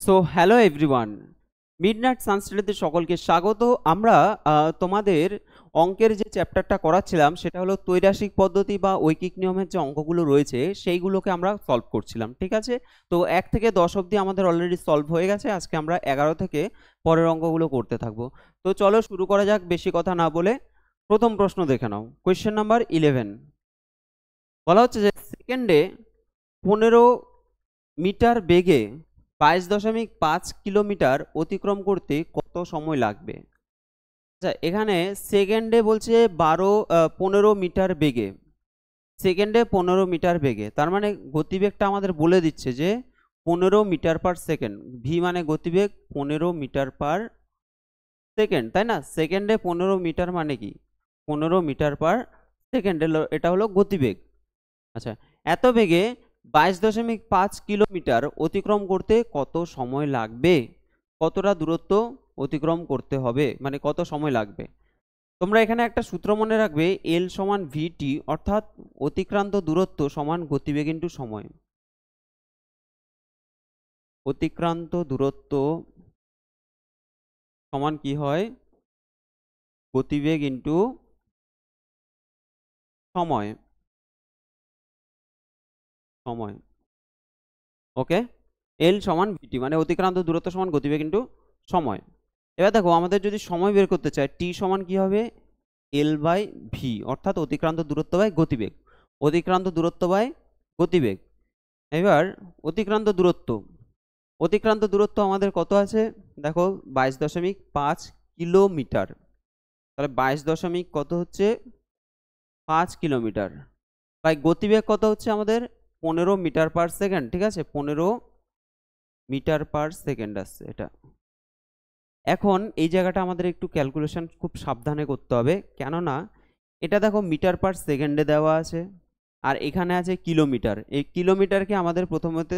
So hello everyone, midnight সানস্টাডিতে সকলকে স্বাগত। আমরা তোমাদের অঙ্কের যে চ্যাপ্টারটা করাচ্ছিলাম সেটা হলো ত্রৈরাশিক পদ্ধতি বা ঐকিক নিয়মের যে অঙ্কগুলো রয়েছে সেইগুলোকে আমরা সলভ করছিলাম। ঠিক আছে, তো 1 থেকে 10 অবধি আমাদের অলরেডি সলভ হয়ে গেছে। আজকে আমরা 11 থেকে পরের অঙ্কগুলো করতে থাকবো। তো চলো শুরু করা যাক, বেশি কথা না বলে। প্রথম প্রশ্ন দেখে নাও, কোয়েশ্চেন নাম্বার 11। বলা হচ্ছে যে সেকেন্ডে 15 মিটার বেগে 22.5 কিলোমিটার অতিক্রম করতে কত সময় লাগবে? আচ্ছা, এখানে সেকেন্ডে বলছে 15 মিটার বেগে, সেকেন্ডে 15 মিটার বেগে, তার মানে গতিবেগটা আমাদের বলে দিচ্ছে যে 15 মিটার পার সেকেন্ড। ভি মানে গতিবেগ, 15 মিটার পার সেকেন্ড, তাই না? সেকেন্ডে 15 মিটার মানে কি? 15 মিটার পার সেকেন্ড, এটা হলো গতিবেগ। আচ্ছা, এত বেগে 22.5 কিলোমিটার অতিক্রম করতে কত সময় লাগবে? কতটা দূরত্ব অতিক্রম করতে হবে, মানে কত সময় লাগবে? তোমরা এখানে একটা সূত্র মনে রাখবে, এল সমান ভিটি, অর্থাৎ অতিক্রান্ত দূরত্ব সমান গতিবেগ ইন্টু সময়। অতিক্রান্ত দূরত্ব সমান কি হয়? গতিবেগ ইন্টু সময়। সময়, ওকে। এল সমান ভিটি মানে অতিক্রান্ত দূরত্ব সমান গতিবেগ ইন্টু সময়। এবার দেখো, আমাদের যদি সময় বের করতে চাই, টি সমান কি হবে? এল বাই ভি, অর্থাৎ অতিক্রান্ত দূরত্ব বাই গতিবেগ। অতিক্রান্ত দূরত্ব বাই গতিবেগ। এবার অতিক্রান্ত দূরত্ব, অতিক্রান্ত দূরত্ব আমাদের কত আছে? দেখো 22.5 কিলোমিটার। তাহলে 22 কত হচ্ছে? 5 কিলোমিটার। বাই গতিবেগ কত হচ্ছে আমাদের? 15 মিটার পার সেকেন্ড। ঠিক আছে, 15 মিটার পার সেকেন্ড আসছে এটা। এখন এই জায়গাটা আমাদের একটু ক্যালকুলেশন খুব সাবধানে করতে হবে, কেননা এটা দেখো মিটার পার সেকেন্ডে দেওয়া আছে, আর এখানে আছে কিলোমিটার। এই কিলোমিটারকে আমাদের প্রথমত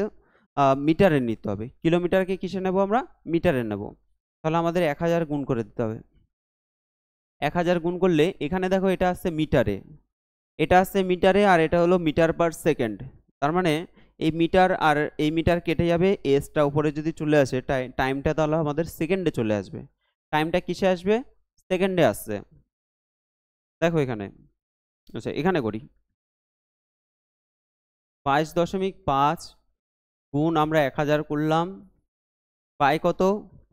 মিটারে নিতে হবে। কিলোমিটারকে কিসে নেব আমরা? মিটারে নেব। তাহলে আমাদের 1000 গুণ করে দিতে হবে। 1000 গুণ করলে এখানে দেখো এটা আসছে মিটারে, এটা আসছে মিটারে, আর এটা হলো মিটার পার সেকেন্ড। তার মানে এই মিটার আর এই মিটার কেটে যাবে, এসটা উপরে যদি চলে আসে, টাইমটা তাহলে আমাদের সেকেন্ডে চলে আসবে। টাইমটা কিসে আসবে? সেকেন্ডে আসছে। দেখো এখানে, আচ্ছা এখানে করি, 22.5 গুণ আমরা 1000 করলাম, পাই কত?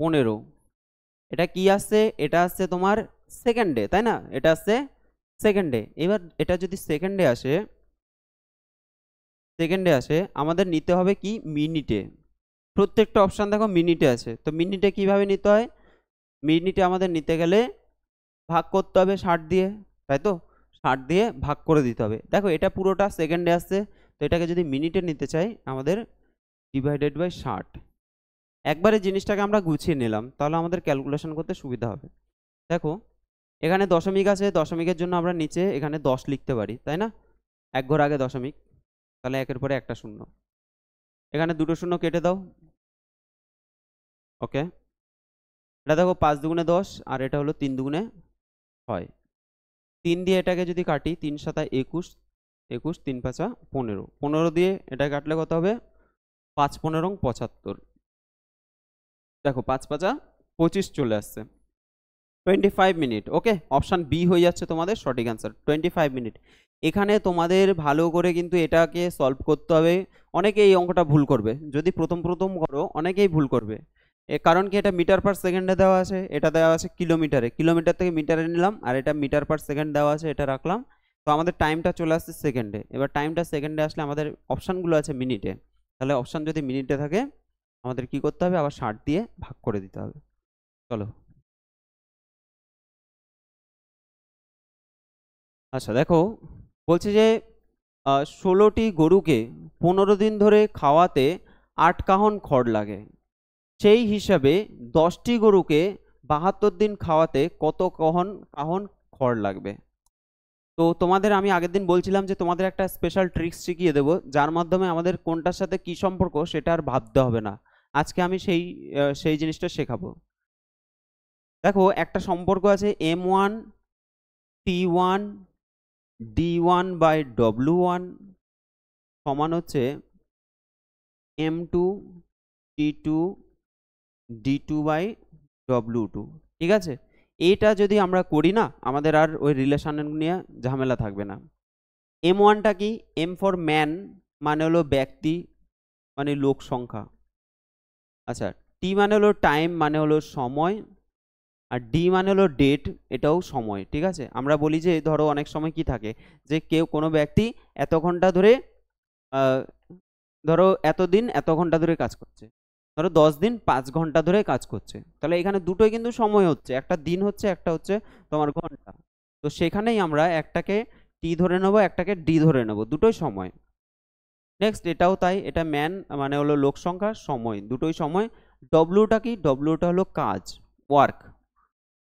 15। এটা কি আসছে? এটা আসছে তোমার সেকেন্ডে, তাই না? এটা আসছে সেকেন্ডে। এবার এটা যদি সেকেন্ডে আসে, সেকেন্ডে আসে আমাদের নিতে হবে কি? মিনিটে। প্রত্যেকটা অপশান দেখো মিনিটে আছে, তো মিনিটে কিভাবে নিতে হয়? মিনিটে আমাদের নিতে গেলে ভাগ করতে হবে 60 দিয়ে, তাই তো? 60 দিয়ে ভাগ করে দিতে হবে। দেখো এটা পুরোটা সেকেন্ডে আসছে, তো এটাকে যদি মিনিটে নিতে চাই আমাদের ডিভাইডেড বাই 60। একবারে জিনিসটাকে আমরা গুছিয়ে নিলাম, তাহলে আমাদের ক্যালকুলেশন করতে সুবিধা হবে। দেখো এখানে দশমিক আছে, দশমিকের জন্য আমরা নিচে এখানে 10 লিখতে পারি, তাই না? এক ঘর আগে দশমিক, তাহলে একের পরে একটা শূন্য। এখানে দুটো শূন্য কেটে দাও, ওকে। এটা দেখো 5 দুগুণে 10, আর এটা হলো 3 দুগুণে 6। 3 দিয়ে এটাকে যদি কাটি, 3 7 21, 21 3 5 15, 15 দিয়ে এটা কাটলে কত হবে? 5 15 75। দেখো 5 5 25 চলে আসছে। 25 মিনিট, ওকে। অপশান বি হয়ে যাচ্ছে তোমাদের সঠিক অ্যান্সার, 25 মিনিট। এখানে তোমাদের ভালো করে কিন্তু এটাকে সলভ করতে হবে। অনেকে এই অঙ্কটা ভুল করবে, যদি প্রথম প্রথম করো অনেকেই ভুল করবে। কারণ কি, এটা মিটার পার সেকেন্ডে দেওয়া আছে, এটা দেওয়া আছে কিলোমিটারে, কিলোমিটার থেকে মিটারে নিলাম, আর এটা মিটার পার সেকেন্ড দেওয়া আছে, এটা রাখলাম। তো আমাদের টাইমটা চলে আসছে সেকেন্ডে। এবার টাইমটা সেকেন্ডে আসলে আমাদের অপশানগুলো আছে মিনিটে, তাহলে অপশান যদি মিনিটে থাকে আমাদের কি করতে হবে? আবার 60 দিয়ে ভাগ করে দিতে হবে। চলো, আচ্ছা দেখো, বলছে যে 16টি গরুকে 15 দিন ধরে খাওয়াতে 8 কাহন খড় লাগে, সেই হিসাবে 10টি গরুকে 72 দিন খাওয়াতে কত কাহন কাহন খড় লাগবে? তো তোমাদের আমি আগের দিন বলছিলাম যে তোমাদের একটা স্পেশাল ট্রিক্স শিখিয়ে দেবো, যার মাধ্যমে আমাদের কোনটার সাথে কি সম্পর্ক সেটা আর ভাবতে হবে না। আজকে আমি সেই জিনিসটা শেখাবো। দেখো একটা সম্পর্ক আছে, M1 T1 D1/W1 সমান হচ্ছে M2 T2 d2/w2, ঠিক আছে। এটা যদি আমরা করি না, আমাদের আর ওই রিলেশন নিয়ে ঝামেলা থাকবে না। m1টা কি? m ফর ম্যান মানে হলো ব্যক্তি, মানে লোক সংখ্যা। আচ্ছা, t মানে হলো টাইম মানে হলো সময়, আর ডি মানে হলো ডেট, এটাও সময়, ঠিক আছে। আমরা বলি যে ধরো অনেক সময় কি থাকে, যে কেউ কোনো ব্যক্তি এত ঘন্টা ধরে ধরো এতদিন এত ঘন্টা ধরে কাজ করছে, ধরো 10 দিন 5 ঘন্টা ধরে কাজ করছে, তাহলে এখানে দুটোই কিন্তু সময় হচ্ছে, একটা দিন হচ্ছে, একটা হচ্ছে তোমার ঘন্টা। তো সেখানেই আমরা একটাকে টি ধরে নেবো, একটাকে ডি ধরে নেবো, দুটোই সময়। নেক্সট এটাও তাই, এটা ম্যান মানে হলো লোক সংখ্যা, সময়, দুটোই সময়। ডব্লিউটা কি? ডব্লিউটা হলো কাজ, ওয়ার্ক।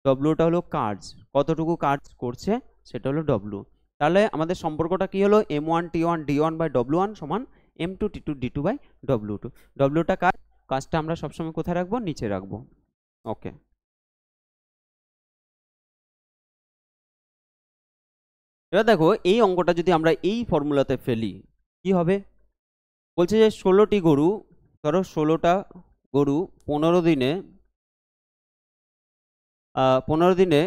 ডব্লিউটা হলো কাজ, কতটুকু কাজ করছে সেটা হলো ডব্লিউ। তাহলে আমাদের সম্পর্কটা কি হলো? m1 t1 d1 by w1 সমান m2 t2 d2 by w2। ডব্লিউটা কাজ, কাজটা আমরা সবসময় কোথায় রাখবো? নিচে রাখবো। ওকে, এবার দেখো এই অঙ্কটা যদি আমরা এই ফর্মুলাতে ফেলি কি হবে? বলছে যে 16টি গরু, ধরো 16টা গরু 15 দিনে 15 দিনে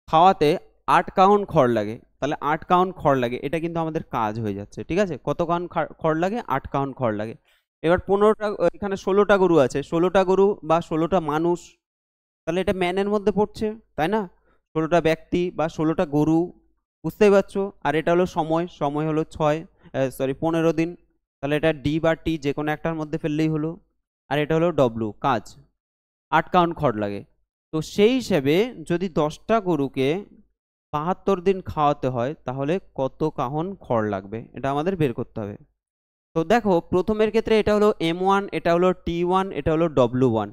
খাওয়াতে 8 কাউন খড় লাগে, তাহলে 8 কাউন খড় লাগে, এটা কিন্তু আমাদের কাজ হয়ে যাচ্ছে, ঠিক আছে। কত কাউন খড় লাগে? 8 কাউন খড় লাগে। এবার 15টা, এখানে 16টা গরু আছে, 16টা গরু বা 16টা মানুষ, তাহলে এটা ম্যানের মধ্যে পড়ছে, তাই না? 16টা ব্যক্তি বা 16টা গরু, বুঝতেই পারছো। আর এটা হলো সময়, সময় হলো 15 দিন, তাহলে এটা ডি বা টি যে কোনো একটার মধ্যে ফেললেই হলো। আর এটা হলো ডব্লু, কাজ, 8 কাউন খড় লাগে। তো সেই হিসেবে যদি 10টা গরুকে 72 দিন খাওয়াতে হয়, তাহলে কত কাহন খড় লাগবে, এটা আমাদের বের করতে হবে। তো দেখো প্রথমের ক্ষেত্রে এটা হলো m1, এটা হলো t1, এটা হলো w1।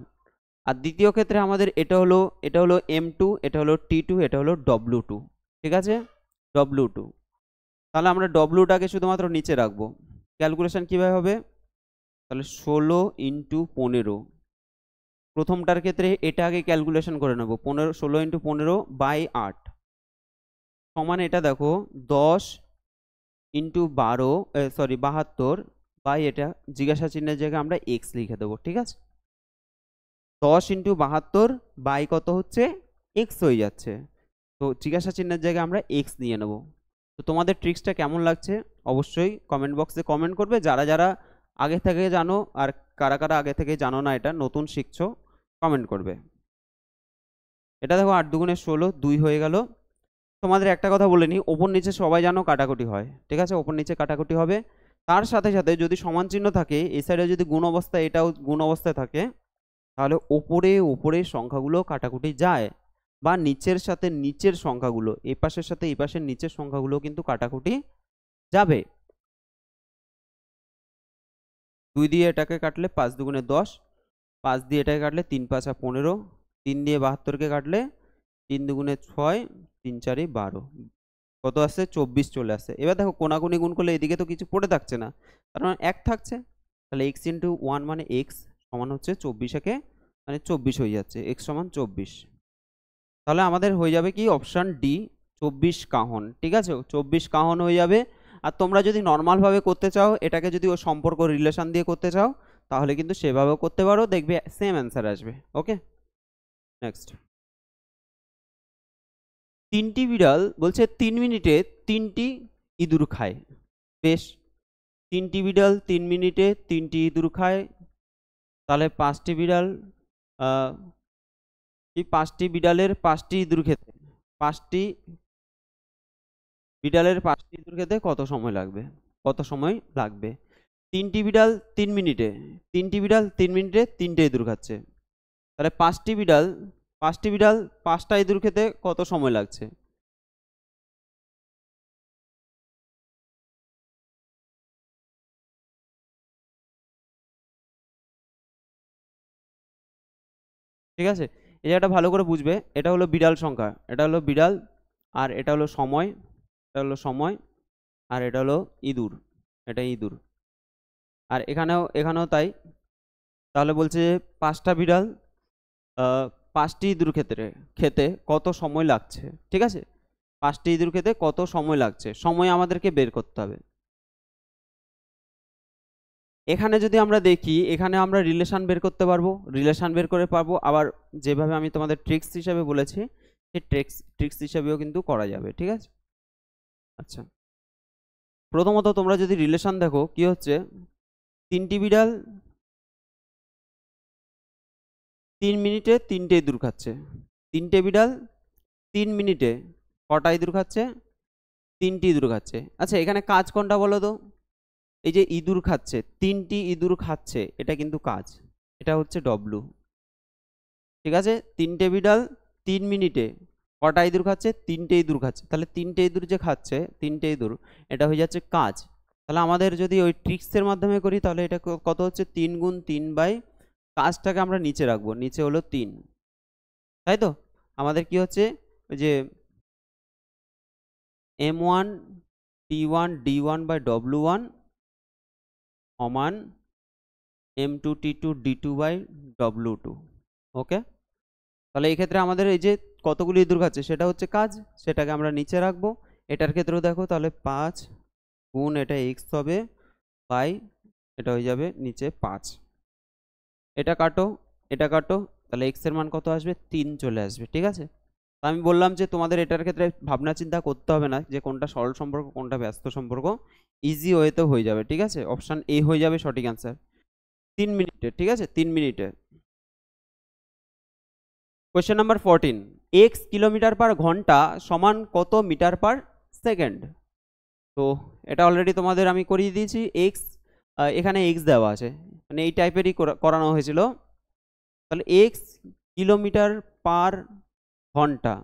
আর দ্বিতীয় ক্ষেত্রে আমাদের এটা হলো m2, এটা হলো t2, এটা হলো w2, ঠিক আছে, w2। তাহলে আমরা wটাকে শুধুমাত্র নিচে রাখবো। ক্যালকুলেশন কিভাবে হবে? তাহলে 16 ইন্টু 15, প্রথমটার ক্ষেত্রে এটা আগে ক্যালকুলেশন করে নেবো, 16 ইন্টু 15 বাই 8 সমান, এটা দেখো 10 ইন্টু 72 বাই, এটা জিজ্ঞাসা চিহ্নের জায়গায় আমরা এক্স লিখে দেবো, ঠিক আছে। 10 ইন্টু 72 বাই কত হচ্ছে? এক্স হয়ে যাচ্ছে, তো জিজ্ঞাসা চিহ্নের জায়গায় আমরা এক্স নিয়ে নেব। তো তোমাদের ট্রিক্সটা কেমন লাগছে অবশ্যই কমেন্ট বক্সে কমেন্ট করবে, যারা যারা আগে থেকে জানো, আর কারা কারা আগে থেকে জানো না, এটা নতুন শিখছো, কমেন্ট করবে। এটা দেখো 8 দুগুণে 16, 2 হয়ে গেল। তোমাদের একটা কথা বলে নিই, ওপর নিচে সবাই জানো কাটাকুটি হয়, ঠিক আছে, ওপর নিচে কাটাকুটি হবে। তার সাথে সাথে যদি সমান চিহ্ন থাকে, এই সাইডে যদি গুণ অবস্থায়, এটাও গুণ অবস্থায় থাকে, তাহলে ওপরে ওপরের সংখ্যাগুলো কাটাকুটি যায়, বা নিচের সাথে নিচের সংখ্যাগুলো, এই পাশের সাথে এই পাশের নিচের সংখ্যাগুলো কিন্তু কাটাকুটি যাবে। 2 দিয়ে এটাকে কাটলে 5 দুগুণে 10, 5 দিয়ে এটাকে কাটলে 3 5 15, 3 দিয়ে 72কে কাটলে 3 দুগুণে 6, 3 4 12, কত আসছে? 24 চলে আসছে। এবার দেখো কোনাকুনি গুণ করলে এদিকে তো কিছু পড়ে থাকছে না, তার মানে 1 থাকছে, তাহলে x ইন্টু 1 মানে x সমান হচ্ছে 24 একে মানে 24 হয়ে যাচ্ছে, x সমান 24। তাহলে আমাদের হয়ে যাবে কি? অপশান ডি, 24 কাহন, ঠিক আছে, 24 কাহন হয়ে যাবে। আর তোমরা যদি নর্মালভাবে করতে চাও, এটাকে যদি ও সম্পর্ক রিলেশন দিয়ে করতে চাও, তাহলে কিন্তু সেভাবেও করতে পারো, দেখবে সেম অ্যান্সার আসবে। ওকে, নেক্সট। 3টি বিড়াল বলছে 3 মিনিটে 3টি ইঁদুর খায়। বেশ, 3টি বিড়াল 3 মিনিটে 3টি ইঁদুর খায়, তাহলে 5টি বিড়াল, এই 5টি বিড়ালের 5টি ইঁদুর খেতে, 5টি বিড়ালের 5টি ইঁদুর খেতে কত সময় লাগবে? কত সময় লাগবে? 3টি বিড়াল 3 মিনিটে, 3টি বিড়াল 3 মিনিটে 3টে ইঁদুর খাচ্ছে, তাহলে 5টি বিড়াল 5টা ইঁদুর খেতে কত সময় লাগছে? ঠিক আছে, এই জায়গাটা ভালো করে বুঝবে, এটা হলো বিড়াল সংখ্যা, এটা হলো বিড়াল, আর এটা হলো সময়, এটা হলো সময়, আর এটা হলো ইঁদুর, এটা ইঁদুর। আর এখানেও তাই। তাহলে বলছে 5টা বিড়াল 5টি ইঁদুর খেতে কত সময় লাগছে, ঠিক আছে, 5টি ইঁদুর খেতে কত সময় লাগছে, সময় আমাদেরকে বের করতে হবে। এখানে যদি আমরা দেখি, এখানে আমরা রিলেশন বের করতে পারবো, রিলেশন বের করে পাবো, আবার যেভাবে আমি তোমাদের ট্রিক্স হিসাবে বলেছি সেই ট্রিক্স হিসাবেও কিন্তু করা যাবে, ঠিক আছে। আচ্ছা, প্রথমত তোমরা যদি রিলেশন দেখো কি হচ্ছে, 3টি বিড়াল 3 মিনিটে 3টে ইঁদুর খাচ্ছে, 3টে বিড়াল 3 মিনিটে কটা ইঁদুর খাচ্ছে, 3টি ইঁদুর খাচ্ছে। আচ্ছা, এখানে কাজ কোনটা বলো তো? এই যে ইঁদুর খাচ্ছে, 3টি ইঁদুর খাচ্ছে, এটা কিন্তু কাজ, এটা হচ্ছে ডব্লু, ঠিক আছে। 3টে বিড়াল 3 মিনিটে কটা ইঁদুর খাচ্ছে, 3টে ইঁদুর খাচ্ছে, তাহলে 3টে ইঁদুর যে খাচ্ছে, 3টে ইঁদুর, এটা হয়ে যাচ্ছে কাজ। তাহলে আমাদের যদি ওই ট্রিক্সের মাধ্যমে করি তাহলে এটা কত হচ্ছে, 3 গুণ 3 বাই কাজটাকে আমরা নিচে রাখবো, নিচে হলো 3, তাই তো। আমাদের কি হচ্ছে, ওই যে m1 t1 d1 by w1 সমান m2 t2 d2 by w2, ওকে। তাহলে এই ক্ষেত্রে আমাদের এই যে কতগুলি ইঁদুর খাচ্ছে সেটা হচ্ছে কাজ, সেটাকে আমরা নিচে রাখবো। এটার ক্ষেত্রেও দেখো, তাহলে 5 গুণ এটা x হবে বাই এটা হয়ে যাবে নিচে 5, এটা কাটো এটা কাটো, তাহলে x এর মান কত আসবে, 3 চলে আসবে, ঠিক আছে। তো আমি বললাম যে তোমাদের এটার ক্ষেত্রে ভাবনা চিন্তা করতে হবে না যে কোনটা সরল সম্পর্ক কোনটা ব্যস্ত সম্পর্ক, ইজি ওয়েতেও হয়ে যাবে, ঠিক আছে। অপশান এ হয়ে যাবে সঠিক অ্যান্সার, 3 মিনিটে, ঠিক আছে, 3 মিনিটে। কোয়েশ্চেন নাম্বার 14, x কিলোমিটার পার ঘন্টা সমান কত মিটার পার সেকেন্ড? তো এটা অলরেডি তোমাদের আমি করিয়ে দিয়েছি। x এখানে x দেওয়া আছে, মানে এই টাইপেরই করানো হয়েছিল। তাহলে x কিলোমিটার পার ঘন্টা,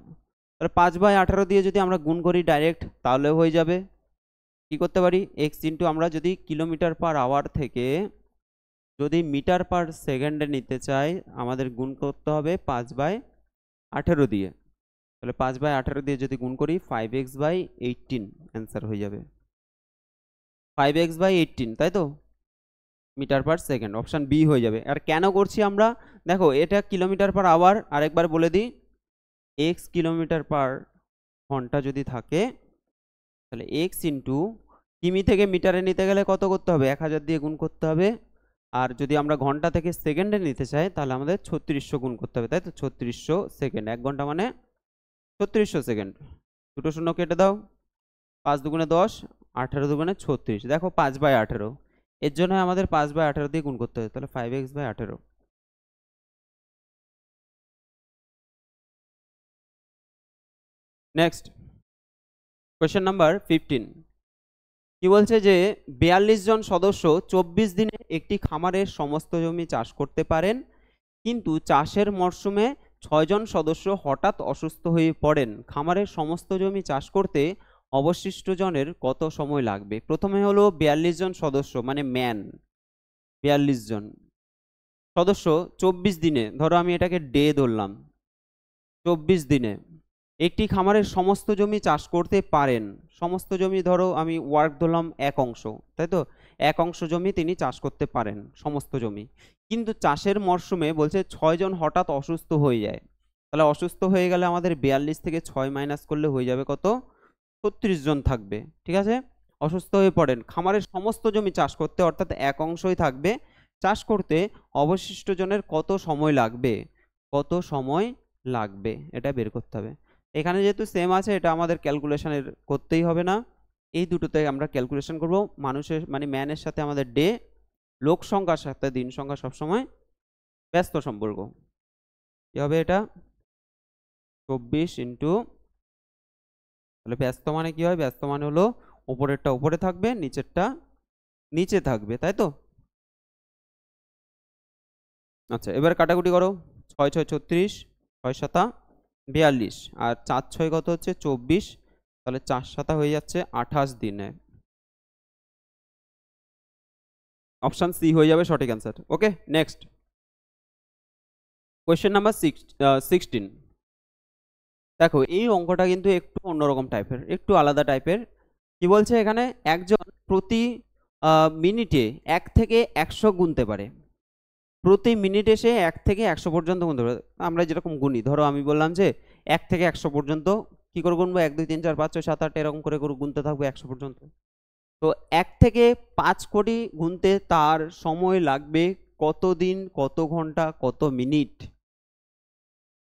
তাহলে 5/18 দিয়ে যদি আমরা গুণ করি ডাইরেক্ট তাহলে হয়ে যাবে। কি করতে পারি, x ইন্টু আমরা যদি কিলোমিটার পার আওয়ার থেকে যদি মিটার পার সেকেন্ডে নিতে চাই আমাদের গুণ করতে হবে 5/18 দিয়ে। তাহলে 5/18 দিয়ে যদি গুণ করি 5x/18 অ্যান্সার হয়ে যাবে, 5x/18, তাই তো, metre per second, option B হয়ে যাবে। আর কেন করছি আমরা, দেখো এটা কিলোমিটার পার আওয়ার, আরেকবার বলে দিই, x কিলোমিটার পার ঘন্টা যদি থাকে তাহলে x ইন্টু কিমি থেকে মিটারে নিতে গেলে কত করতে হবে, 1000 দিয়ে গুণ করতে হবে। আর যদি আমরা ঘন্টা থেকে সেকেন্ডে নিতে চাই তাহলে আমাদের 3600 গুণ করতে হবে, তাই তো, 3600 সেকেন্ড, 1 ঘন্টা মানে 3600 সেকেন্ড। দুটো শূন্য কেটে দাও, 5 দুগুণে 10, 18 দুগুণে 36, দেখো 5/18, এর জন্য আমাদের 5/18 দিয়ে গুণ করতে হবে, তাহলে 5x/18। নেক্সট কোয়েশ্চেন নাম্বার 15, কি বলছে যে 42 জন সদস্য 24 দিনে একটি খামারের সমস্ত জমি চাষ করতে পারেন, কিন্তু চাষের মরশুমে 6 জন সদস্য হঠাৎ অসুস্থ হয়ে পড়েন, খামারের সমস্ত জমি চাষ করতে অবশিষ্ট জনের কত সময় লাগবে? প্রথমে হলো 42 জন সদস্য মানে ম্যান, 42 জন সদস্য 24 দিনে, ধরো আমি এটাকে ডে ধরলাম, 24 দিনে একটি খামারের সমস্ত জমি চাষ করতে পারেন, সমস্ত জমি ধরো আমি ওয়ার্ক ধরলাম 1 অংশ, তাই তো, 1 অংশ জমি তিনি চাষ করতে পারেন সমস্ত জমি, কিন্তু চাষের মরশুমে বলছে 6 জন হঠাৎ অসুস্থ হয়ে যায়। তাহলে অসুস্থ হয়ে গেলে আমাদের 42 থেকে 6 মাইনাস করলে হয়ে যাবে কত, 36 জন থাকবে, ঠিক আছে। অসুস্থ হয়ে পড়েন, খামারের সমস্ত জমি চাষ করতে, অর্থাৎ 1 অংশই থাকবে চাষ করতে, অবশিষ্ট জনের কত সময় লাগবে, কত সময় লাগবে এটা বের করতে হবে। এখানে যেহেতু সেম আছে এটা আমাদের ক্যালকুলেশনের করতেই হবে না, এই দুটোতে আমরা ক্যালকুলেশন করব। মানুষের মানে ম্যানের সাথে আমাদের ডে, লোক সংখ্যার সাথে দিন সংখ্যা সবসময় ব্যস্ত সম্পর্ক। কি হবে এটা, 24 ইন্টু, তাহলে ব্যস্ত মানে কি হয়, ব্যস্ত মানে হলো উপরেরটা উপরে থাকবে নিচেরটা নিচে থাকবে, তাই তো। আচ্ছা, এবার কাটাকুটি করো, 6 6 36, 6 7 42, আর 4 6 কত হচ্ছে 24, তাহলে 4 7 হয়ে যাচ্ছে 28 দিনে, অপশন সি হয়ে যাবে সঠিক অ্যান্সার। ওকে, নেক্সট কোয়েশ্চেন নাম্বার 16, দেখো এই অঙ্কটা কিন্তু একটু অন্যরকম টাইপের, একটু আলাদা টাইপের। কি বলছে এখানে, একজন প্রতি মিনিটে 1 থেকে 100 গুনতে পারে, প্রতি মিনিটে সে 1 থেকে 100 পর্যন্ত গুনতে পারে। আমরা যেরকম গুনি, ধরো আমি বললাম যে 1 থেকে 100 পর্যন্ত, কি করে গুনবো, 1 2 3 4 5 6 7 8 এরকম করে গুনতে থাকবো 100 পর্যন্ত। তো 1 থেকে 5 কোটি গুনতে তার সময় লাগবে কত দিন, কত ঘন্টা, কত মিনিট?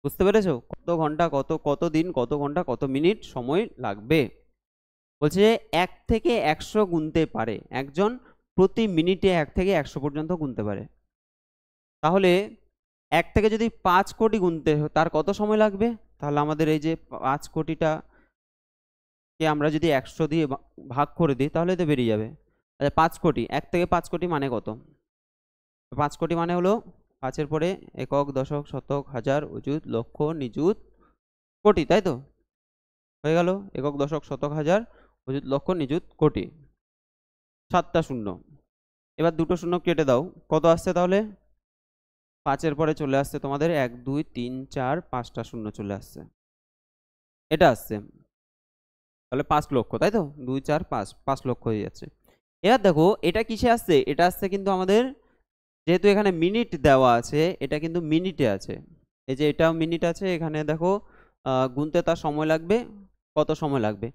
বুঝতে পেরেছো? কত ঘন্টা, কত দিন, কত ঘন্টা, কত মিনিট সময় লাগবে। বলছে যে 1 থেকে 100 গুনতে পারে একজন, প্রতি মিনিটে 1 থেকে 100 পর্যন্ত গুনতে পারে। তাহলে 1 থেকে যদি 5 কোটি গুনতে তার কত সময় লাগবে? তাহলে আমাদের এই যে 5 কোটিটা কে আমরা যদি 100 দিয়ে ভাগ করে দিই তাহলে তো বেরিয়ে যাবে। আচ্ছা 5 কোটি, 1 থেকে 5 কোটি মানে কত? 5 কোটি মানে হলো 5-এর পরে একক, দশক, শতক, হাজার, অযুত, লক্ষ, নিযুত, কোটি, তাই তো? হয়ে গেল একক, দশক, শতক, হাজার, অযুত, লক্ষ, নিযুত, কোটি। 7টা শূন্য। এবার দুটো শূন্য কেটে দাও, কত আসছে তাহলে? 5-এর পরে চলে আসছে তোমাদের 1 2 3 4, 5টা শূন্য চলে আসছে, এটা আসছে। তাহলে 5 লক্ষ, তাই তো? 2 4 5, 5 লক্ষ হয়ে যাচ্ছে। এবার দেখো এটা কিসে আসছে? এটা আসছে কিন্তু আমাদের, যেহেতু এখানে মিনিট দেওয়া আছে, এটা কিন্তু মিনিটে আছে। এই যে এটাও মিনিট আছে, এখানে দেখো গুনতে তার সময় লাগবে, কত সময় লাগবে।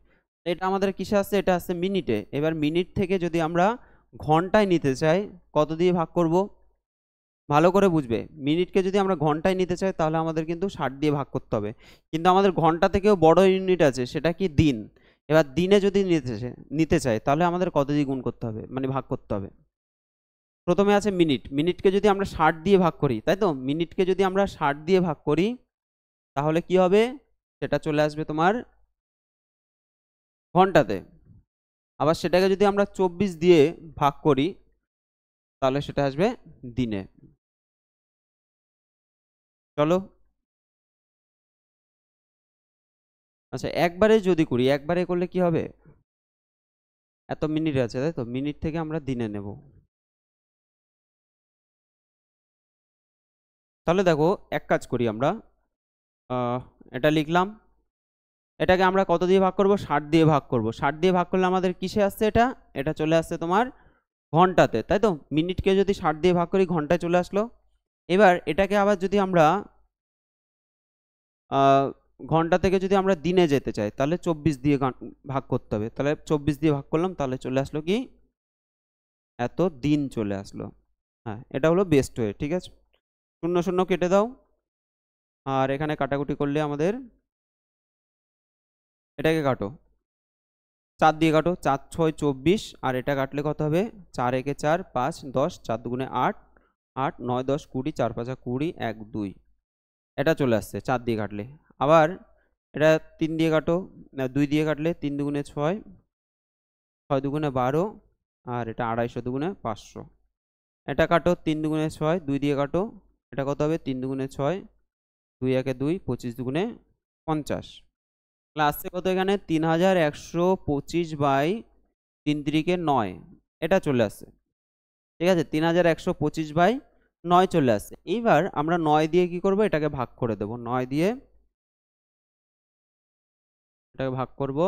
এটা আমাদের কিসে আসছে? এটা আসছে মিনিটে। এবার মিনিট থেকে যদি আমরা ঘন্টায় নিতে চাই, কত দিয়ে ভাগ করব? ভালো করে বুঝবে, মিনিটকে যদি আমরা ঘন্টায় নিতে চাই তাহলে আমাদের কিন্তু 60 দিয়ে ভাগ করতে হবে। কিন্তু আমাদের ঘন্টা থেকেও বড় ইউনিট আছে, সেটা কি? দিন। এবার দিনে যদি নিতে চাই তাহলে আমাদের কত দিয়ে গুণ করতে হবে, মানে ভাগ করতে হবে? প্রথমে আছে মিনিট, মিনিটকে যদি আমরা 60 দিয়ে ভাগ করি, তাই তো? মিনিটকে যদি আমরা 60 দিয়ে ভাগ করি তাহলে কি হবে? সেটা চলে আসবে তোমার ঘন্টাতে। আবার সেটাকে যদি আমরা 24 দিয়ে ভাগ করি তাহলে সেটা আসবে দিনে। চলো, আচ্ছা একবারে যদি করি, একবারে করলে কি হবে? এত মিনিট আছে, তাই তো? মিনিট থেকে আমরা দিনে নেব। তাহলে দেখো এক কাজ করি আমরা, এটা লিখলাম, এটাকে আমরা কত দিয়ে ভাগ করব? 60 দিয়ে ভাগ করব। 60 দিয়ে ভাগ করলে আমাদের কিসে আসছে? এটা এটা চলে আসছে তোমার ঘন্টাতে, তাই তো? মিনিটকে যদি 60 দিয়ে ভাগ করি ঘন্টায় চলে আসলো। এবার এটাকে আবার যদি আমরা ঘন্টা থেকে যদি আমরা দিনে যেতে চাই তাহলে 24 দিয়ে ভাগ করতে হবে। তাহলে 24 দিয়ে ভাগ করলাম, তাহলে চলে আসলো কি? এত দিন চলে আসলো। হ্যাঁ, এটা হলো বেস্ট ওয়ে, ঠিক আছে? শূন্য শূন্য কেটে দাও, আর এখানে কাটাকুটি করলে আমাদের, এটাকে কাটো, 4 দিয়ে কাটো, 4 6 24, আর এটা কাটলে কত হবে? 4 1 4, 5 10, 4 2 8, 8 9 10 20, 4 5 20, 1 2, এটা চলে আসছে 4 দিয়ে কাটলে। আবার এটা 3 দিয়ে কাটো, না 2 দিয়ে কাটলে 3 2 6, 6 2 12, আর এটা 250 2 500। এটা কাটো 3 2 6, 2 দিয়ে কাটো, এটা কত হবে? 3 2 6, 2 1 2, 25 2 50। তাহলে আসছে কত এখানে? 3125 বাই 3 3 9, এটা চলে আসছে, ঠিক আছে? 3125 বাই 9 চলে আসছে। এইবার আমরা 9 দিয়ে কি করব? এটাকে ভাগ করে দেব। 9 দিয়ে এটাকে ভাগ করব।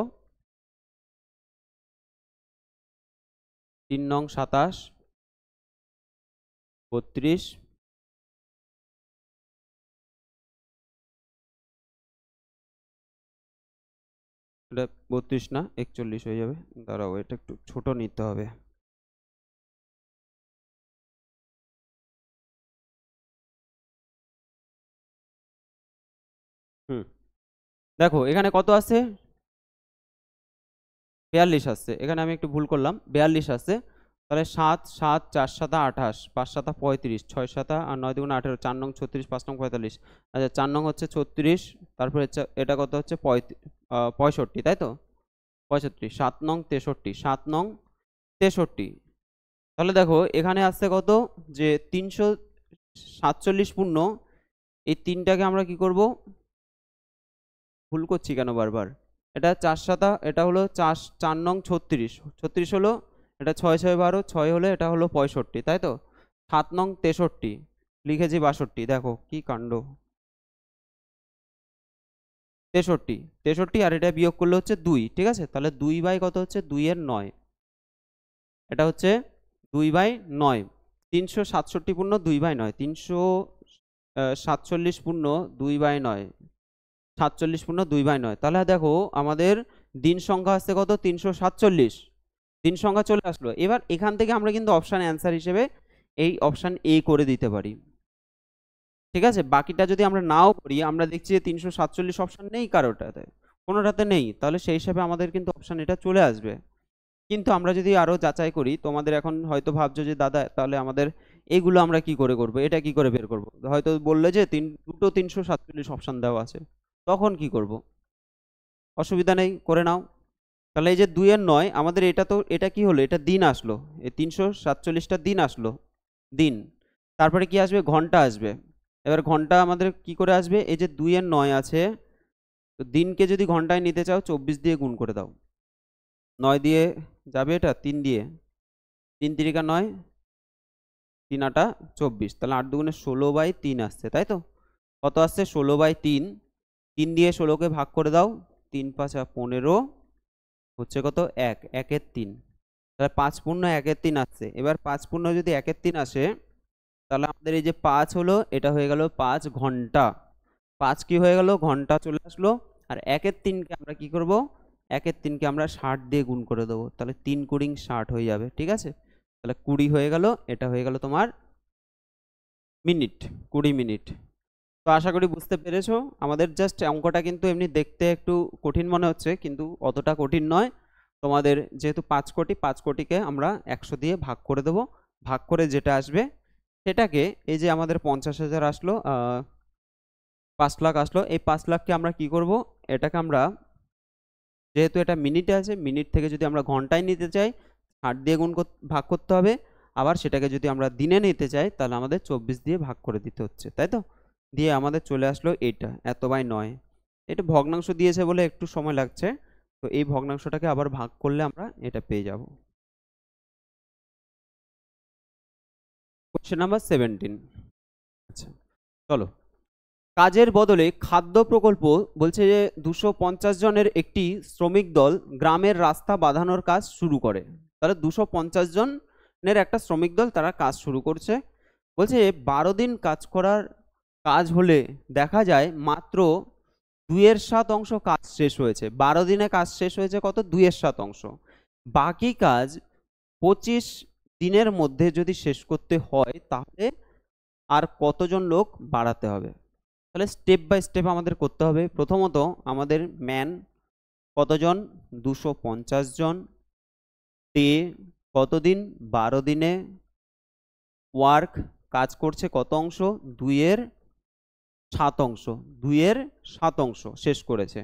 3 নং 27, 32, এটা 32 না 41 হয়ে যাবে। দাঁড়াও, এটা একটু ছোট নিতে হবে। হুম, দেখো এখানে কত আছে? 42 আসছে। এখানে আমি একটু ভুল করলাম, 42 আসছে। তাহলে 7 7 4 7 28, 5 7 35, 6 7 আর 9 2 18, 4 নং 36, 5 নং 45। আচ্ছা 4 নং হচ্ছে 36, তারপরে এটা কত হচ্ছে? 65, তাই তো? 65। 7 নং 63, 7 নং 63। তাহলে দেখো এখানে আসছে কত? যে 347 পূর্ণ, এই তিনটাকে আমরা কি করব? ভুল করছি কেন বারবার? এটা 4 7, এটা হলো 4 নং 36, 36 হলো, এটা 6 6 12, 6 হলে এটা হলো 65, তাই তো? 7 নং 63, লিখেছি 62, দেখো কি কাণ্ড। 63 63, আর এটা বিয়োগ করলে হচ্ছে 2, ঠিক আছে? তাহলে 2 বাই কত হচ্ছে? 2 এর 9, এটা হচ্ছে 2 বাই 9। 367 পূর্ণ 2 বাই 9, 347 পূর্ণ 2 বাই 9, 47 পূর্ণ 2 বাই 9। তাহলে দেখো আমাদের দিন সংখ্যা আসছে কত? 347। দিন সংখ্যা চলে আসলো। এবার এখান থেকে আমরা কিন্তু অপশান অ্যান্সার হিসেবে এই অপশান এ করে দিতে পারি, ঠিক আছে। বাকিটা যদি আমরা নাও করি, আমরা দেখছি যে 347 অপশান নেই কারোটাতে, কোনোটাতে নেই, তাহলে সেই হিসাবে আমাদের কিন্তু অপশান এটা চলে আসবে। কিন্তু আমরা যদি আরো যাচাই করি, তোমাদের এখন হয়তো ভাবছো যে দাদা তাহলে আমাদের এগুলো আমরা কি করে করব, এটা কি করে বের করব, হয়তো বললে যে দুটো 347 অপশান দেওয়া আছে, তখন কি করব? অসুবিধা নেই, করে নাও। তাহলে এই যে 2 এর 9 আমাদের এটা তো এটা কি হলো, এটা দিন আসলো, এই 347টা দিন আসলো, দিন। তারপরে কি আসবে, ঘন্টা আসবে। এবার ঘন্টা আমাদের কি করে আসবে, এই যে 2 এর 9 আছে, তো দিনকে যদি ঘন্টায় নিতে চাও 24 দিয়ে গুণ করে দাও। 9 দিয়ে যাবে এটা, 3 দিয়ে, 3 তিরিকা 9, 3 আটা 24, তাহলে 8 দুগুণে 16/3 আসছে, তাই তো? কত আসছে, 16/3। 3 দিয়ে 16কে ভাগ করে দাও, 3 5 15 হচ্ছে কত, 1, 1-এর 3, তাহলে 5 পূর্ণ 1-এর 3 আসছে। এবার 5 পূর্ণ যদি 1-এর 3 আসে, তাহলে আমাদের এই যে 5 হলো, এটা হয়ে গেল 5 ঘন্টা। 5 কি হয়ে গেল, ঘন্টা চলে আসলো। আর 1-এর 3কে আমরা কি করব, 1-এর 3কে আমরা 60 দিয়ে গুণ করে দেবো, তাহলে 3 কুড়ি 60 হয়ে যাবে, ঠিক আছে। তাহলে 20 হয়ে গেল, এটা হয়ে গেল তোমার মিনিট, 20 মিনিট। তো আশা করি বুঝতে পেরেছো। আমাদের জাস্ট অঙ্কটা কিন্তু এমনি দেখতে একটু কঠিন মনে হচ্ছে, কিন্তু অতটা কঠিন নয়। তোমাদের যেহেতু 5 কোটি, 5 কোটিকে আমরা 100 দিয়ে ভাগ করে দেবো, ভাগ করে যেটা আসবে সেটাকে, এই যে আমাদের 50,000 আসলো, 5 লাখ আসলো, এই 5 লাখকে আমরা কি করব, এটাকে আমরা, যেহেতু এটা মিনিটে আছে, মিনিট থেকে যদি আমরা ঘন্টায় নিতে চাই 60 দিয়ে ভাগ করতে হবে। আবার সেটাকে যদি আমরা দিনে নিতে চাই, তাহলে আমাদের 24 দিয়ে ভাগ করে দিতে হচ্ছে, তাই তো? দিয়ে আমাদের চলে আসলো এটা এত বাই 9। এটা ভগ্নাংশ দিয়েছে বলে একটু সময় লাগছে, তো এই ভগ্নাংশটাকে আবার ভাগ করলে আমরা এটা পেয়ে যাব। Question number 17। আচ্ছা, চলো। কাজের বদলে খাদ্য প্রকল্প, বলছে যে 250 জনের একটি শ্রমিক দল গ্রামের রাস্তা বাঁধানোর কাজ শুরু করে। তাহলে 250 জনের একটা শ্রমিক দল, তারা কাজ শুরু করছে। বলছে 12 দিন কাজ করার কাজ হলে দেখা যায় মাত্র 2/7 কাজ শেষ হয়েছে। 12 দিনে কাজ শেষ হয়েছে কত, 2/7। বাকি কাজ 25 দিনের মধ্যে যদি শেষ করতে হয়, তাহলে আর কতজন লোক বাড়াতে হবে? তাহলে স্টেপ বাই স্টেপ আমাদের করতে হবে। প্রথমত আমাদের ম্যান কতজন, 250 জন। ডে কতদিন, 12 দিনে। ওয়ার্ক কাজ করছে কত অংশ, 2/7, 2/7 শেষ করেছে।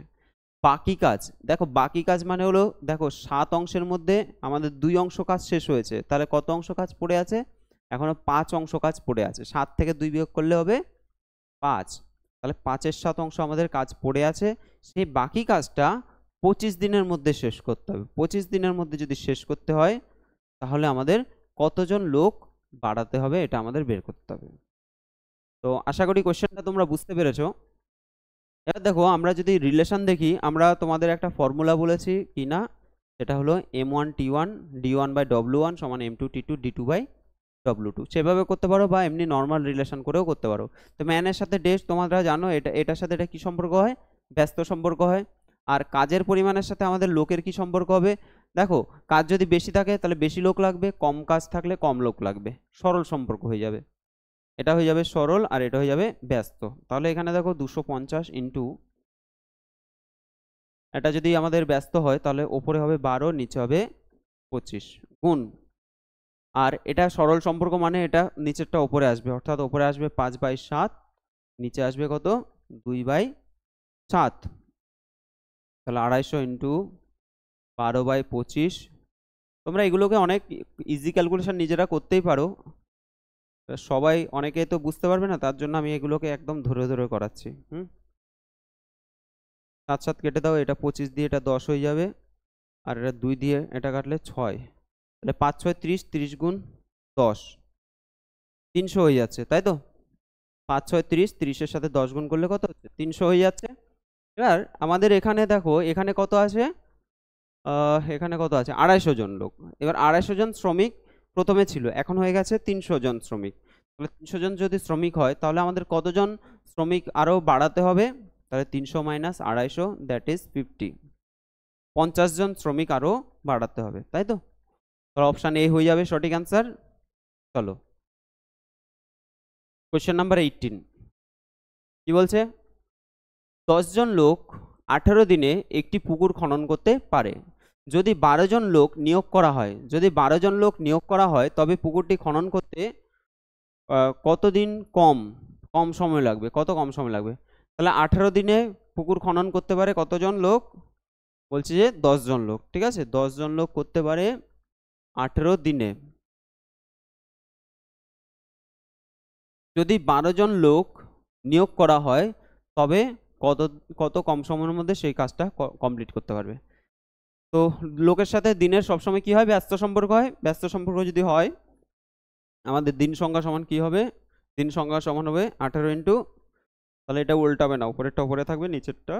বাকি কাজ, দেখো বাকি কাজ মানে হলো, দেখো 7 অংশের মধ্যে আমাদের 2 অংশ কাজ শেষ হয়েছে, তাহলে কত অংশ কাজ পড়ে আছে, এখনো 5 অংশ কাজ পড়ে আছে। 7 থেকে 2 বিয়োগ করলে হবে 5, তাহলে 5/7 আমাদের কাজ পড়ে আছে। সেই বাকি কাজটা 25 দিনের মধ্যে শেষ করতে হবে। 25 দিনের মধ্যে যদি শেষ করতে হয়, তাহলে আমাদের কতজন লোক বাড়াতে হবে, এটা আমাদের বের করতে হবে। তো আশা করি কোশ্চেনটা তোমরা বুঝতে পেরেছো। এবার দেখো, আমরা যদি রিলেশন দেখি, আমরা তোমাদের একটা ফর্মুলা বলেছি কি না, সেটা হলো m1t1 d1/w1 সমান m2t2 d2/w2। সেভাবে করতে পারো, বা এমনি নর্মাল রিলেশন করেও করতে পারো। তো ম্যানের সাথে ডেশ তোমরা জানো, এটার সাথে এটা কি সম্পর্ক হয়, ব্যস্ত সম্পর্ক হয়। আর কাজের পরিমাণের সাথে আমাদের লোকের কি সম্পর্ক হবে, দেখো কাজ যদি বেশি থাকে তাহলে বেশি লোক লাগবে, কম কাজ থাকলে কম লোক লাগবে, সরল সম্পর্ক হয়ে যাবে। এটা হয়ে যাবে সরল, আর এটা হয়ে যাবে ব্যস্ত। তাহলে এখানে দেখো 250 ইন্টু, এটা যদি আমাদের ব্যস্ত হয় তাহলে ওপরে হবে 12, নিচে হবে 25 গুণ। আর এটা সরল সম্পর্ক মানে এটা নিচেরটা ওপরে আসবে, অর্থাৎ ওপরে আসবে 5/7, নিচে আসবে কত, 2/7। তাহলে 250 ইন্টু 12/25। তোমরা এগুলোকে অনেক ইজি ক্যালকুলেশন নিজেরা করতেই পারো, সবাই অনেকে তো বুঝতে পারবে না, তার জন্য আমি এগুলোকে একদম ধরে ধরে করাচ্ছি। 7 কেটে দাও, এটা 25 দিয়ে এটা 10 হয়ে যাবে, আর এটা 2 দিয়ে এটা কাটলে 6, তাহলে 5 6 30, 30 গুণ 10, 300 হয়ে যাচ্ছে, তাই তো? 5 6 30, 30-এর সাথে 10 গুণ করলে কত হচ্ছে, 300 হয়ে যাচ্ছে। এবার আমাদের এখানে দেখো, এখানে কত আছে, এখানে কত আছে, 250 জন লোক। এবার 250 জন শ্রমিক প্রথমে ছিল, এখন হয়ে গেছে 300 জন শ্রমিক। তাহলে 300 জন যদি শ্রমিক হয়, তাহলে আমাদের কতজন শ্রমিক আরো বাড়াতে হবে, তাহলে 300 মাইনাস 250, দ্যাট ইজ 50। 50 জন শ্রমিক আরো বাড়াতে হবে, তাই তো? তাহলে অপশান এ হয়ে যাবে সঠিক অ্যান্সার। চলো কোয়েশ্চেন নাম্বার 18 কি বলছে, 10 জন লোক 18 দিনে একটি পুকুর খনন করতে পারে। যদি 12 জন লোক নিয়োগ করা হয়, যদি 12 জন লোক নিয়োগ করা হয় তবে পুকুরটি খনন করতে কতদিন কম কম সময় লাগবে, কত কম সময় লাগবে? তাহলে 18 দিনে পুকুর খনন করতে পারে কতজন লোক? বলছি যে 10 জন লোক, ঠিক আছে, 10 জন লোক করতে পারে 18 দিনে। যদি 12 জন লোক নিয়োগ করা হয় তবে কত কত কম সময়ের মধ্যে সেই কাজটা কমপ্লিট করতে পারবে। তো লোকের সাথে দিনের সবসময় কি হয়, ব্যস্ত সম্পর্ক হয়। ব্যস্ত সম্পর্ক যদি হয় আমাদের দিন সংখ্যা সমান কি হবে, দিন সংখ্যা সমান হবে 18 ইন্টু, তাহলে এটা উল্টাবে না, উপরেরটা উপরে থাকবে, নিচেরটা,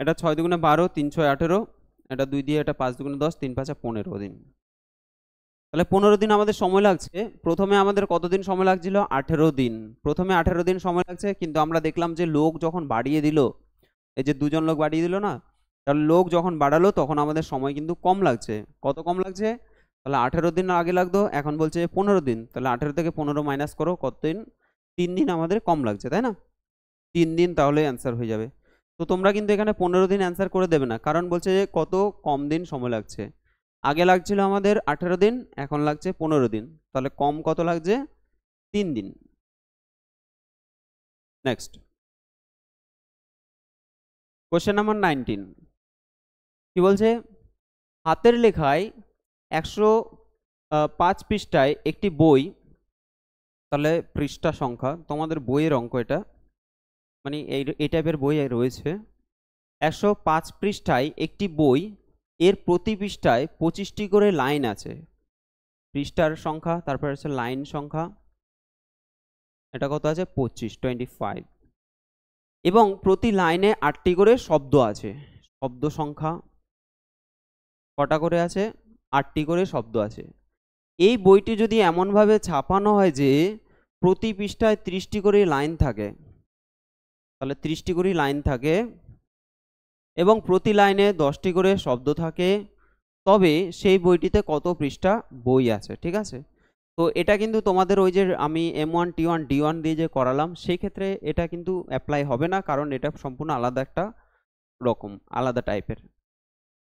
এটা 6 দুগুণে 12, 3 6 18, এটা 2 দিয়ে, এটা 5 দুগুণে 10, 3 5 15 দিন। তাহলে 15 দিন আমাদের সময় লাগছে। প্রথমে আমাদের কতদিন সময় লাগছিল? 18 দিন। প্রথমে 18 দিন সময় লাগছে, কিন্তু আমরা দেখলাম যে লোক যখন বাড়িয়ে দিল, এই যে 2 জন লোক বাড়িয়ে দিল না, তাহলে লোক যখন বাড়ালো তখন আমাদের সময় কিন্তু কম লাগছে। কত কম লাগছে? তাহলে 18 দিন আগে লাগতো, এখন বলছে 15 দিন। তাহলে 18 থেকে 15 মাইনাস করো, কত দিন? 3 দিন আমাদের কম লাগছে, তাই না? 3 দিন, তাহলে অ্যান্সার হয়ে যাবে। তো তোমরা কিন্তু এখানে 15 দিন অ্যান্সার করে দেবে না, কারণ বলছে যে কত কম দিন সময় লাগছে। আগে লাগছিল আমাদের 18 দিন, এখন লাগছে 15 দিন, তাহলে কম কত লাগছে? 3 দিন। নেক্সট কোশ্চেন নাম্বার 19 কি বলছে, হাতের লেখায় 105 পৃষ্ঠায় একটি বই, তাহলে পৃষ্ঠা সংখ্যা, তোমাদের বইয়ের অঙ্ক এটা, মানে এই টাইপের বই রয়েছে। 105 পৃষ্ঠায় একটি বই, এর প্রতি পৃষ্ঠায় 25টি করে লাইন আছে। পৃষ্ঠার সংখ্যা, তারপর আছে লাইন সংখ্যা, এটা কত আছে? 25 এবং প্রতি লাইনে 8টি করে শব্দ আছে। শব্দ সংখ্যা কটা করে আছে? 8টি করে শব্দ আছে। এই বইটি যদি এমনভাবে ছাপানো হয় যে প্রতি পৃষ্ঠায় 30টি করে লাইন থাকে, তাহলে 30টি করে লাইন থাকে এবং প্রতি লাইনে 10টি করে শব্দ থাকে, তবে সেই বইটিতে কত পৃষ্ঠা বই আছে, ঠিক আছে? তো এটা কিন্তু তোমাদের ওই যে আমি M1 T1 D1 দিয়ে যে করালাম, সেই ক্ষেত্রে এটা কিন্তু অ্যাপ্লাই হবে না, কারণ এটা সম্পূর্ণ আলাদা একটা রকম, আলাদা টাইপের।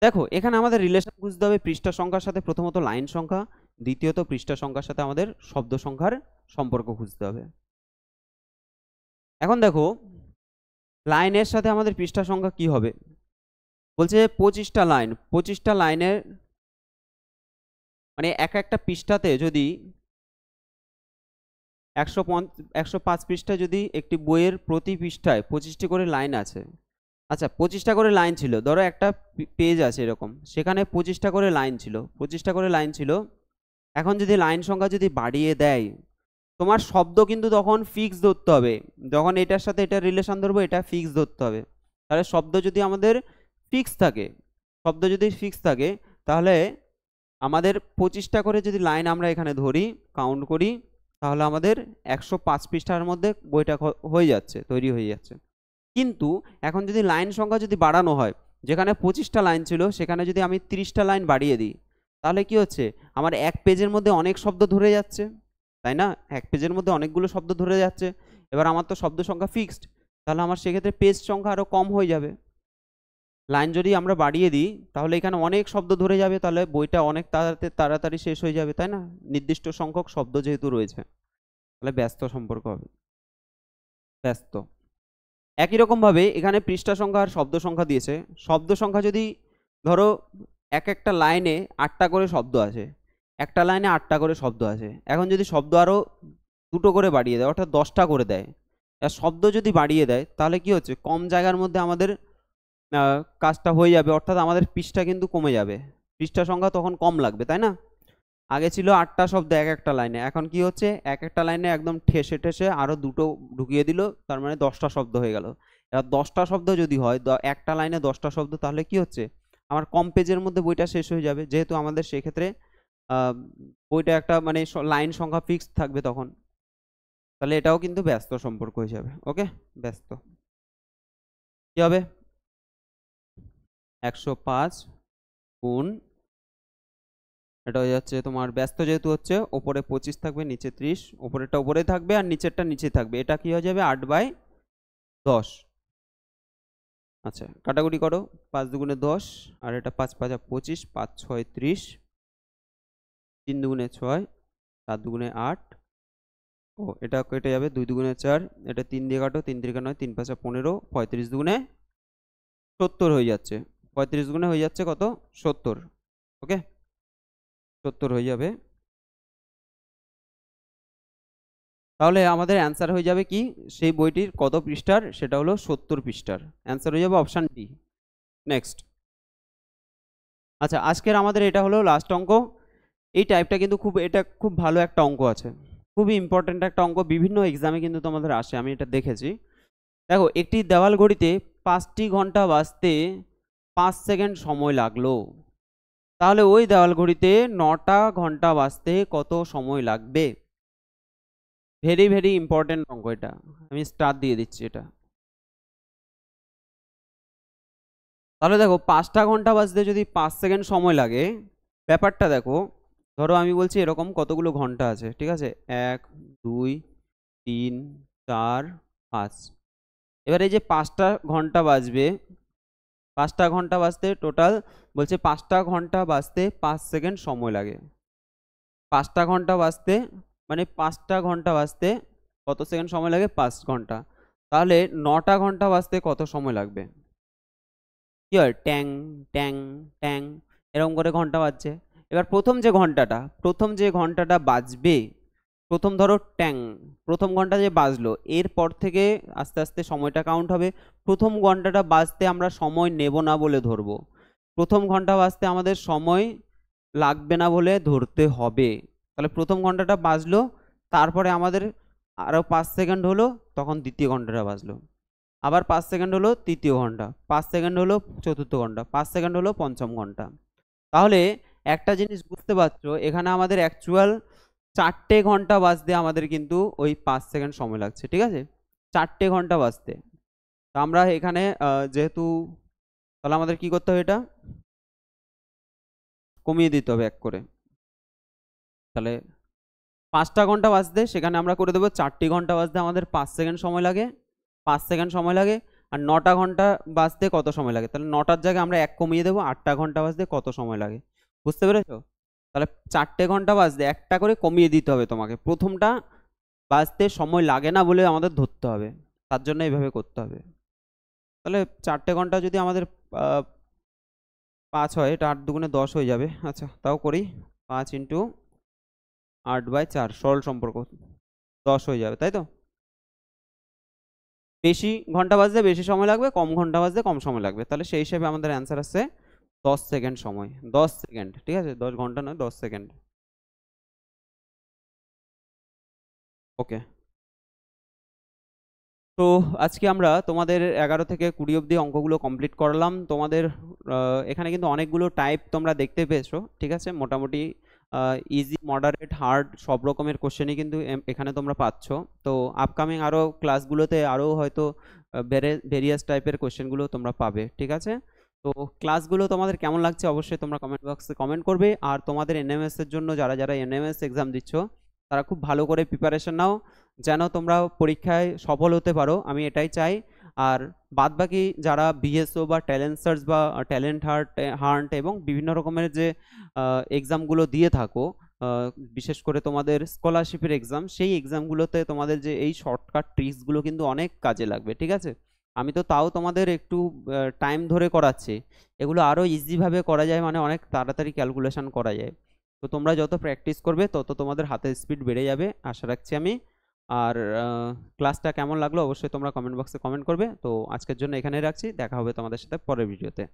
দেখো এখানে আমাদের রিলেশন বুঝতে হবে পৃষ্ঠা সংখ্যার সাথে, প্রথমত লাইন সংখ্যা, দ্বিতীয়ত পৃষ্ঠা সংখ্যার সাথে আমাদের শব্দ সংখ্যার সম্পর্ক খুঁজতে হবে। এখন দেখো লাইনের সাথে আমাদের পৃষ্ঠা সংখ্যা কি হবে, বলছে 25টা লাইন। 25টা লাইনের মানে একটা পৃষ্ঠাতে যদি 105 পৃষ্ঠায় যদি একটি বইয়ের প্রতি পৃষ্ঠায় 25টি করে লাইন আছে, আচ্ছা 25টা করে লাইন ছিল, ধরো একটা পেজ আছে এরকম, সেখানে 25টা করে লাইন ছিল, 25টা করে লাইন ছিল। এখন যদি লাইন সংখ্যা যদি বাড়িয়ে দেয়, তোমার শব্দ কিন্তু তখন ফিক্স ধরতে হবে। যখন এটার সাথে এটা রিলেশন ধরবো, এটা ফিক্স ধরতে হবে। তাহলে শব্দ যদি আমাদের ফিক্স থাকে, শব্দ যদি ফিক্স থাকে, তাহলে আমাদের 25টা করে যদি লাইন আমরা এখানে ধরি, কাউন্ট করি, তাহলে আমাদের 105 পৃষ্ঠার মধ্যে বইটা হয়ে যাচ্ছে, তৈরি হয়ে যাচ্ছে। কিন্তু এখন যদি লাইন সংখ্যা যদি বাড়ানো হয়, যেখানে 25টা লাইন ছিল সেখানে যদি আমি 30টা লাইন বাড়িয়ে দিই, তাহলে কি হচ্ছে, আমার এক পেজের মধ্যে অনেক শব্দ ধরে যাচ্ছে, তাই না? এক পেজের মধ্যে অনেকগুলো শব্দ ধরে যাচ্ছে। এবার আমার তো শব্দ সংখ্যা ফিক্সড, তাহলে আমার সেক্ষেত্রে পেজ সংখ্যা আরও কম হয়ে যাবে। লাইন যদি আমরা বাড়িয়ে দিই তাহলে এখানে অনেক শব্দ ধরে যাবে, তাহলে বইটা অনেক তাড়াতাড়ি শেষ হয়ে যাবে, তাই না? নির্দিষ্ট সংখ্যক শব্দ যেহেতু রয়েছে, তাহলে ব্যস্ত সম্পর্ক হবে, ব্যস্ত। একই রকমভাবে এখানে পৃষ্ঠা সংখ্যা আর শব্দ সংখ্যা দিয়েছে। শব্দ সংখ্যা যদি ধরো একটা লাইনে 8টা করে শব্দ আছে, একটা লাইনে 8টা করে শব্দ আছে, এখন যদি শব্দ আরও 2টো করে বাড়িয়ে দেয়, অর্থাৎ 10টা করে দেয়, আর শব্দ যদি বাড়িয়ে দেয়, তাহলে কি হচ্ছে, কম জায়গার মধ্যে আমাদের কাজটা হয়ে যাবে, অর্থাৎ আমাদের পৃষ্ঠা কিন্তু কমে যাবে, পৃষ্ঠা সংখ্যা তখন কম লাগবে, তাই না? আগে ছিল 8টা শব্দ একটা লাইনে, এখন কি হচ্ছে, একটা লাইনে একদম ঠেসে ঠেসে আরও 2টো ঢুকিয়ে দিল, তার মানে 10টা শব্দ হয়ে গেল। এবার 10টা শব্দ যদি হয়, একটা লাইনে 10টা শব্দ, তাহলে কি হচ্ছে, আমার কম পেজের মধ্যে বইটা শেষ হয়ে যাবে, যেহেতু আমাদের সেক্ষেত্রে বইটা একটা মানে লাইন সংখ্যা ফিক্স থাকবে তখন, তাহলে এটাও কিন্তু ব্যস্ত সম্পর্ক হয়ে যাবে। ওকে, ব্যস্ত কি হবে, 105 গুণ এটা হয়ে যাচ্ছে তোমার ব্যস্ত যেহেতু হচ্ছে, ওপরে 25 থাকবে, নিচে 30, ওপরেরটা ওপরে থাকবে আর নিচেরটা নিচে থাকবে। এটা কি হয়ে যাবে 8/10। আচ্ছা, কাটাকুটি করো, 5 দুগুণে 10, আর এটা 5 5 25, 5 6 30, 3 দুগুণে 6, 7 দুগুণে 8, ও এটা কেটে যাবে, 2 দুগুণে 4, এটা 3 দিয়ে কাটো, 3 3 9, 3 5 15, 35 দুগুণে 70 হয়ে যাচ্ছে। 35 গুণে হয়ে যাচ্ছে কত? 70। ওকে, 70 হয়ে যাবে। তাহলে আমাদের অ্যান্সার হয়ে যাবে কি, সেই বইটির কত পৃষ্ঠার? সেটা হলো 70 পৃষ্ঠার। অ্যান্সার হয়ে যাবে অপশান ডি। নেক্সট। আচ্ছা, আজকের আমাদের এটা হলো লাস্ট অঙ্ক। এই টাইপটা কিন্তু এটা খুব ভালো একটা অঙ্ক আছে, খুবই ইম্পর্টেন্ট একটা অঙ্ক, বিভিন্ন এক্সামে কিন্তু তোমাদের আসে, আমি এটা দেখেছি। দেখো, একটি দেওয়াল ঘড়িতে 5টি ঘন্টা বাজতে 5 সেকেন্ড সময় লাগলো, তাহলে ওই দেওয়াল ঘড়িতে 9টা ঘন্টা বাজতে কত সময় লাগবে? ভেরি ভেরি ইম্পর্টেন্ট অঙ্ক এটা, আমি স্টার দিয়ে দিচ্ছি এটা। তাহলে দেখো, 5টা ঘন্টা বাজতে যদি 5 সেকেন্ড সময় লাগে, ব্যাপারটা দেখো, ধরো আমি বলছি এরকম কতগুলো ঘন্টা আছে, ঠিক আছে, 1 2 3 4 5। এবার এই যে 5টা ঘন্টা বাজবে, 5টা ঘন্টা বাজতে টোটাল বলছে 5টা ঘন্টা বাজতে 5 সেকেন্ড সময় লাগে। 5টা ঘন্টা বাজতে মানে 5টা ঘন্টা বাজতে কত সেকেন্ড সময় লাগে? 5 ঘন্টা। তাহলে 9টা ঘন্টা বাজতে কত সময় লাগবে? কি হয়, ট্যাং ট্যাং ট্যাং এরকম করে ঘন্টা বাজছে। এবার প্রথম যে ঘন্টাটা বাজবে, প্রথম ধরো ট্যাং, প্রথম ঘন্টা যে বাজলো, এরপর থেকে আস্তে আস্তে সময়টা কাউন্ট হবে। প্রথম ঘন্টাটা বাজতে আমরা সময় নেব না বলে ধরবো, প্রথম ঘন্টা বাজতে আমাদের সময় লাগবে না বলে ধরতে হবে। তাহলে প্রথম ঘন্টাটা বাজলো, তারপরে আমাদের আরও 5 সেকেন্ড হলো, তখন দ্বিতীয় ঘন্টাটা বাজলো, আবার 5 সেকেন্ড হলো তৃতীয় ঘন্টা, 5 সেকেন্ড হলো চতুর্থ ঘন্টা, 5 সেকেন্ড হলো পঞ্চম ঘন্টা। তাহলে একটা জিনিস বুঝতে পারছো, এখানে আমাদের অ্যাকচুয়াল 4টে ঘন্টা বাজতে আমাদের কিন্তু ওই 5 সেকেন্ড সময় লাগছে, ঠিক আছে, 4টে ঘন্টা বাজতে। তো আমরা এখানে যেহেতু, তাহলে আমাদের কি করতে হবে, এটা কমিয়ে দিতে হবে 1 করে। তাহলে 5টা ঘন্টা বাজতে সেখানে আমরা করে দেবো 4টি ঘন্টা বাজতে আমাদের 5 সেকেন্ড সময় লাগে, 5 সেকেন্ড সময় লাগে। আর 9টা ঘন্টা বাজতে কত সময় লাগে? তাহলে 9টার জায়গায় আমরা 1 কমিয়ে দেবো, 8টা ঘন্টা বাজতে কত সময় লাগে? বুঝতে পেরেছো? তাহলে 4টে ঘন্টা বাজতে 1টা করে কমিয়ে দিতে হবে তোমাকে, প্রথমটা বাজতে সময় লাগে না বলে আমাদের ধরতে হবে, তার জন্য এইভাবে করতে হবে। তাহলে 4টে ঘন্টা যদি আমাদের 5 হয়, এটা 8 দুগুণে 10 হয়ে যাবে। আচ্ছা, তাও করি, 5 × 8/4 সরল সম্পর্ক, 10 হয়ে যাবে, তাই তো? বেশি ঘন্টা বাজতে বেশি সময় লাগবে, কম ঘন্টা বাজতে কম সময় লাগবে, তাহলে সেই হিসাবে আমাদের অ্যান্সার আসছে 10 সেকেন্ড সময়, 10 সেকেন্ড, ঠিক আছে, 10 ঘন্টা নয়, 10 সেকেন্ড। ওকে, তো আজকে আমরা তোমাদের 11 থেকে 20 অবধি অঙ্কগুলো কমপ্লিট করলাম। তোমাদের এখানে কিন্তু অনেকগুলো টাইপ তোমরা দেখতে পেয়েছো, ঠিক আছে, মোটামুটি ইজি, মডারেট, হার্ড সব রকমের কোশ্চেনই কিন্তু এখানে তোমরা পাচ্ছ। তো আপকামিং আরও ক্লাসগুলোতে আরও হয়তো ভেরিয়াস টাইপের কোশ্চেনগুলো তোমরা পাবে, ঠিক আছে। তো ক্লাসগুলো তোমাদের কেমন লাগছে অবশ্যই তোমরা কমেন্ট বক্সে কমেন্ট করবে। আর তোমাদের এনএমএস এর জন্য যারা যারা এনএমএস এক্সাম দিচ্ছ, তারা খুব ভালো করে প্রিপারেশন নাও, যেন তোমরা পরীক্ষায় সফল হতে পারো, আমি এটাই চাই। আর বাদবাকি যারা বিএসও বা ট্যালেন্ট সার্চ বা ট্যালেন্ট হান্ট এবং বিভিন্ন রকমের যে এক্সামগুলো দিয়ে থাকো, বিশেষ করে তোমাদের স্কলারশিপের এক্সাম, সেই এক্সামগুলোতে তোমাদের যে এই শর্টকাট ট্রিক্সগুলো কিন্তু অনেক কাজে লাগবে, ঠিক আছে। আমি তো তাও তোমাদের একটু টাইম ধরে করাচ্ছি, এগুলো আরও ইজিভাবে করা যায়, মানে অনেক তাড়াতাড়ি ক্যালকুলেশন করা যায়। তো তোমরা যত প্র্যাকটিস করবে তত তোমাদের হাতের স্পিড বেড়ে যাবে, আশা রাখছি আমি। আর ক্লাসটা কেমন লাগলো অবশ্যই তোমরা কমেন্ট বক্সে কমেন্ট করবে। তো আজকের জন্য এখানেই রাখছি, দেখা হবে তোমাদের সাথে পরের ভিডিওতে।